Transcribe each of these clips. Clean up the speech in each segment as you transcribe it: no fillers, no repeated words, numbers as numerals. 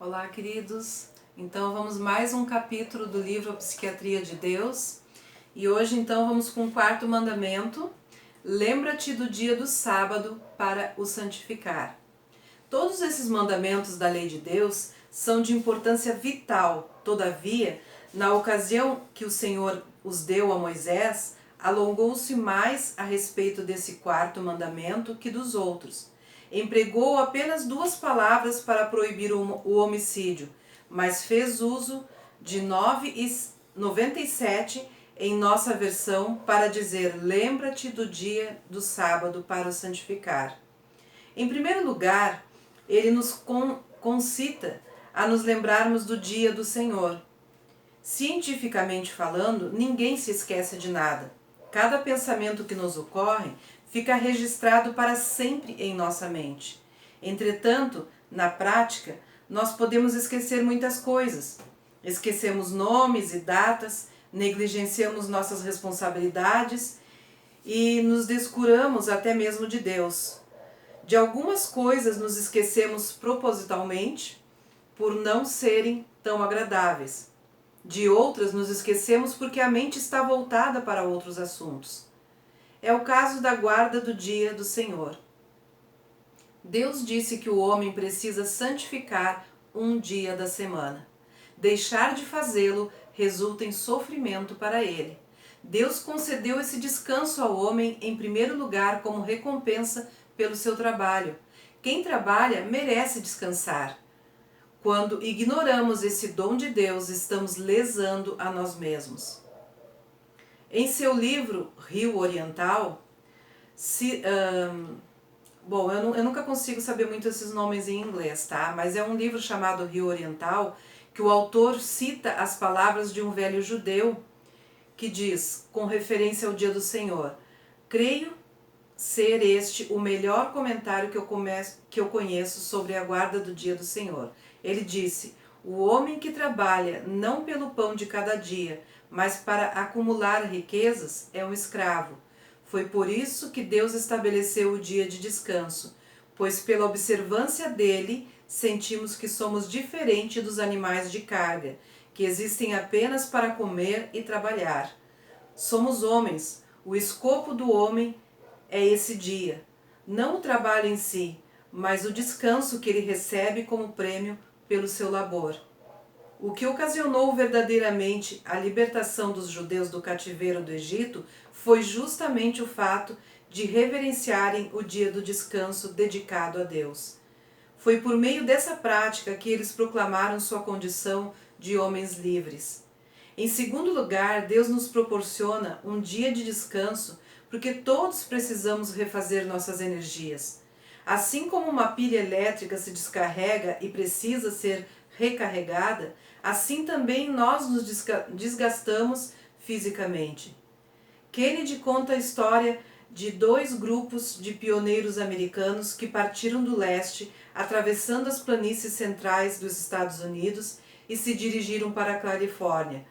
Olá, queridos. Então vamos mais um capítulo do livro A Psiquiatria de Deus. E hoje então vamos com o quarto mandamento. Lembra-te do dia do sábado para o santificar. Todos esses mandamentos da lei de Deus são de importância vital. Todavia, na ocasião que o Senhor os deu a Moisés, alongou-se mais a respeito desse quarto mandamento que dos outros. Empregou apenas 2 palavras para proibir o homicídio, mas fez uso de 97 em nossa versão para dizer: lembra-te do dia do sábado para o santificar. Em primeiro lugar, ele nos concita a nos lembrarmos do dia do Senhor. Cientificamente falando, ninguém se esquece de nada. Cada pensamento que nos ocorre fica registrado para sempre em nossa mente. Entretanto, na prática, nós podemos esquecer muitas coisas. Esquecemos nomes e datas, negligenciamos nossas responsabilidades e nos descuramos até mesmo de Deus. De algumas coisas nos esquecemos propositalmente por não serem tão agradáveis. De outras nos esquecemos porque a mente está voltada para outros assuntos. É o caso da guarda do dia do Senhor. Deus disse que o homem precisa santificar um dia da semana. Deixar de fazê-lo resulta em sofrimento para ele. Deus concedeu esse descanso ao homem em primeiro lugar como recompensa pelo seu trabalho. Quem trabalha merece descansar. Quando ignoramos esse dom de Deus, estamos lesando a nós mesmos. Em seu livro Rio Oriental, eu nunca consigo saber muito esses nomes em inglês, tá? Mas é um livro chamado Rio Oriental, que o autor cita as palavras de um velho judeu que diz, com referência ao dia do Senhor: creio ser este o melhor comentário que eu conheço sobre a guarda do dia do Senhor. Ele disse: o homem que trabalha não pelo pão de cada dia, mas para acumular riquezas, é um escravo. Foi por isso que Deus estabeleceu o dia de descanso, pois pela observância dele sentimos que somos diferentes dos animais de carga, que existem apenas para comer e trabalhar. Somos homens, o escopo do homem é esse dia, não o trabalho em si, mas o descanso que ele recebe como prêmio pelo seu labor. O que ocasionou verdadeiramente a libertação dos judeus do cativeiro do Egito foi justamente o fato de reverenciarem o dia do descanso dedicado a Deus. Foi por meio dessa prática que eles proclamaram sua condição de homens livres. Em segundo lugar, Deus nos proporciona um dia de descanso porque todos precisamos refazer nossas energias. Assim como uma pilha elétrica se descarrega e precisa ser recarregada, assim também nós nos desgastamos fisicamente. Kennedy conta a história de 2 grupos de pioneiros americanos que partiram do leste, atravessando as planícies centrais dos Estados Unidos e se dirigiram para a Califórnia.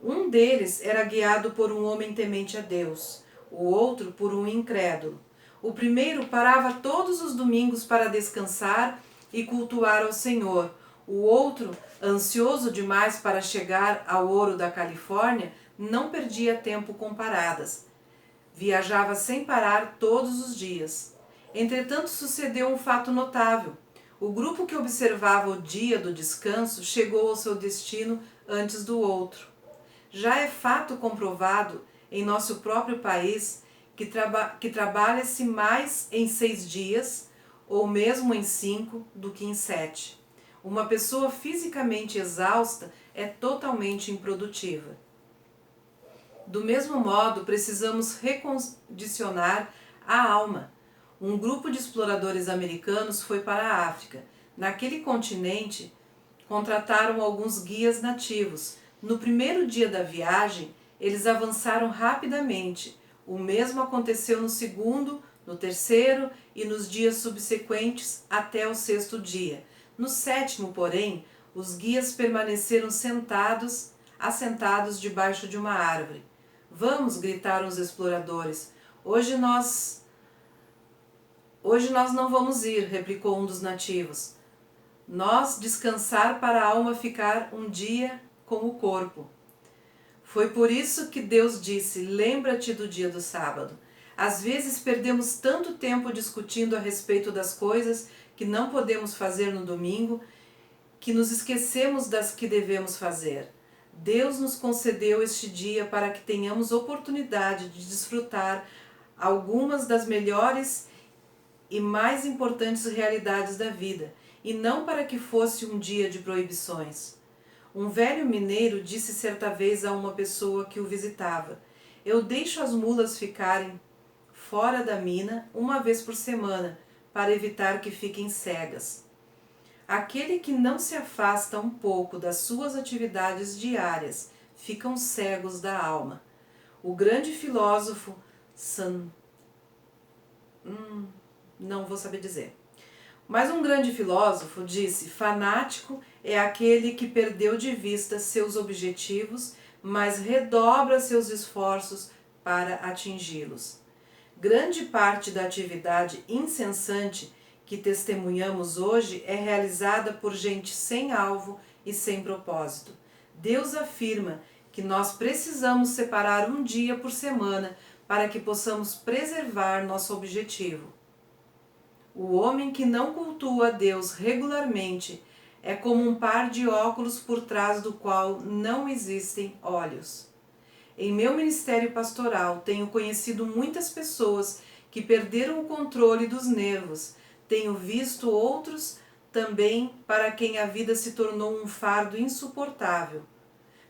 Um deles era guiado por um homem temente a Deus, o outro por um incrédulo. O primeiro parava todos os domingos para descansar e cultuar ao Senhor. O outro, ansioso demais para chegar ao ouro da Califórnia, não perdia tempo com paradas. Viajava sem parar todos os dias. Entretanto, sucedeu um fato notável. O grupo que observava o dia do descanso chegou ao seu destino antes do outro. Já é fato comprovado em nosso próprio país que trabalha-se mais em 6 dias, ou mesmo em 5, do que em 7. Uma pessoa fisicamente exausta é totalmente improdutiva. Do mesmo modo, precisamos recondicionar a alma. Um grupo de exploradores americanos foi para a África. Naquele continente, contrataram alguns guias nativos. No primeiro dia da viagem, eles avançaram rapidamente. O mesmo aconteceu no segundo, no terceiro e nos dias subsequentes até o 6º dia. No 7º, porém, os guias permaneceram assentados debaixo de uma árvore. Vamos, gritaram os exploradores. Hoje nós não vamos ir, replicou um dos nativos. nós descansar para a alma ficar um dia com o corpo. Foi por isso que Deus disse: lembra-te do dia do sábado. Às vezes perdemos tanto tempo discutindo a respeito das coisas que não podemos fazer no domingo, que nos esquecemos das que devemos fazer. Deus nos concedeu este dia para que tenhamos oportunidade de desfrutar algumas das melhores e mais importantes realidades da vida, e não para que fosse um dia de proibições. Um velho mineiro disse certa vez a uma pessoa que o visitava: eu deixo as mulas ficarem fora da mina uma vez por semana, para evitar que fiquem cegas. Aquele que não se afasta um pouco das suas atividades diárias, ficam cegos da alma. O grande filósofo não vou saber dizer. Mas um grande filósofo disse: fanático é aquele que perdeu de vista seus objetivos, mas redobra seus esforços para atingi-los. Grande parte da atividade incessante que testemunhamos hoje é realizada por gente sem alvo e sem propósito. Deus afirma que nós precisamos separar um dia por semana para que possamos preservar nosso objetivo. O homem que não cultua a Deus regularmente é como um par de óculos por trás do qual não existem olhos. Em meu ministério pastoral, tenho conhecido muitas pessoas que perderam o controle dos nervos. Tenho visto outros também para quem a vida se tornou um fardo insuportável.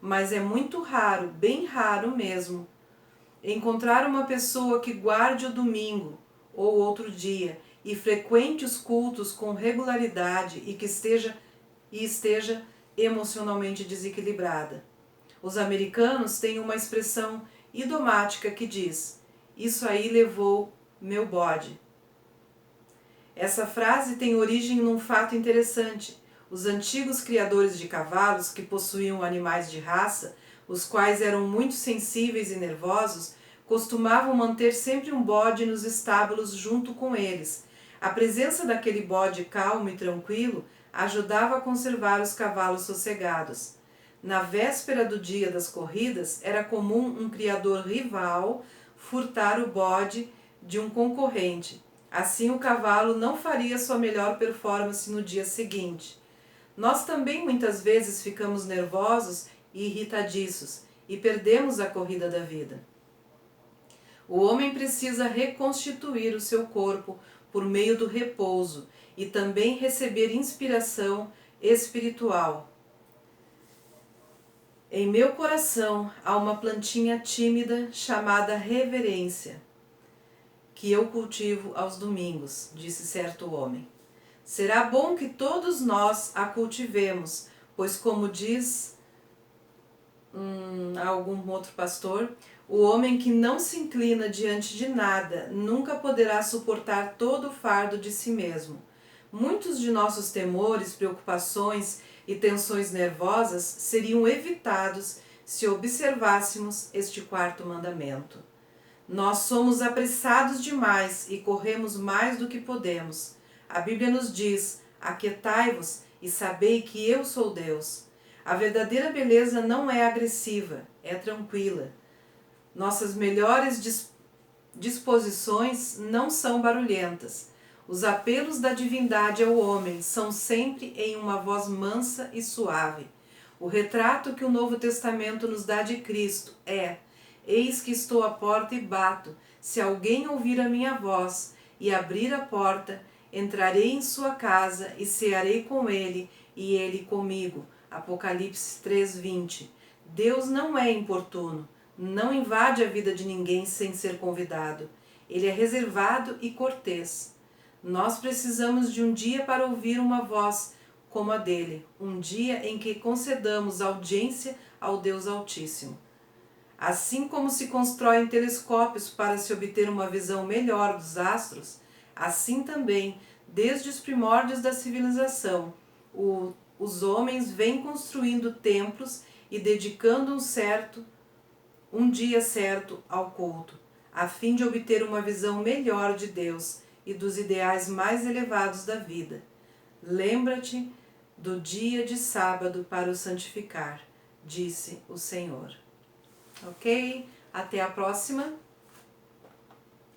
Mas é muito raro, bem raro mesmo, encontrar uma pessoa que guarde o domingo ou outro dia e frequente os cultos com regularidade e que esteja emocionalmente desequilibrada. Os americanos têm uma expressão idiomática que diz: isso aí levou meu bode. Essa frase tem origem num fato interessante. Os antigos criadores de cavalos, que possuíam animais de raça, os quais eram muito sensíveis e nervosos, costumavam manter sempre um bode nos estábulos junto com eles. A presença daquele bode calmo e tranquilo ajudava a conservar os cavalos sossegados. Na véspera do dia das corridas, era comum um criador rival furtar o bode de um concorrente. Assim, o cavalo não faria sua melhor performance no dia seguinte. Nós também muitas vezes ficamos nervosos e irritadiços e perdemos a corrida da vida. O homem precisa reconstituir o seu corpo por meio do repouso e também receber inspiração espiritual. Em meu coração há uma plantinha tímida chamada reverência, que eu cultivo aos domingos, disse certo homem. Será bom que todos nós a cultivemos, pois como diz algum outro pastor, o homem que não se inclina diante de nada nunca poderá suportar todo o fardo de si mesmo. Muitos de nossos temores, preocupações e tensões nervosas seriam evitados se observássemos este quarto mandamento. Nós somos apressados demais e corremos mais do que podemos. A Bíblia nos diz: aquietai-vos e sabei que eu sou Deus. A verdadeira beleza não é agressiva, é tranquila. Nossas melhores disposições não são barulhentas. Os apelos da divindade ao homem são sempre em uma voz mansa e suave. O retrato que o Novo Testamento nos dá de Cristo é: eis que estou à porta e bato. Se alguém ouvir a minha voz e abrir a porta, entrarei em sua casa e cearei com ele e ele comigo. Apocalipse 3:20. Deus não é importuno, não invade a vida de ninguém sem ser convidado. Ele é reservado e cortês. Nós precisamos de um dia para ouvir uma voz como a dele, um dia em que concedamos audiência ao Deus Altíssimo. Assim como se constroem telescópios para se obter uma visão melhor dos astros, assim também, desde os primórdios da civilização, os homens vêm construindo templos e dedicando um dia certo ao culto, a fim de obter uma visão melhor de Deus e dos ideais mais elevados da vida. Lembra-te do dia de sábado para o santificar, disse o Senhor. Ok? Até a próxima.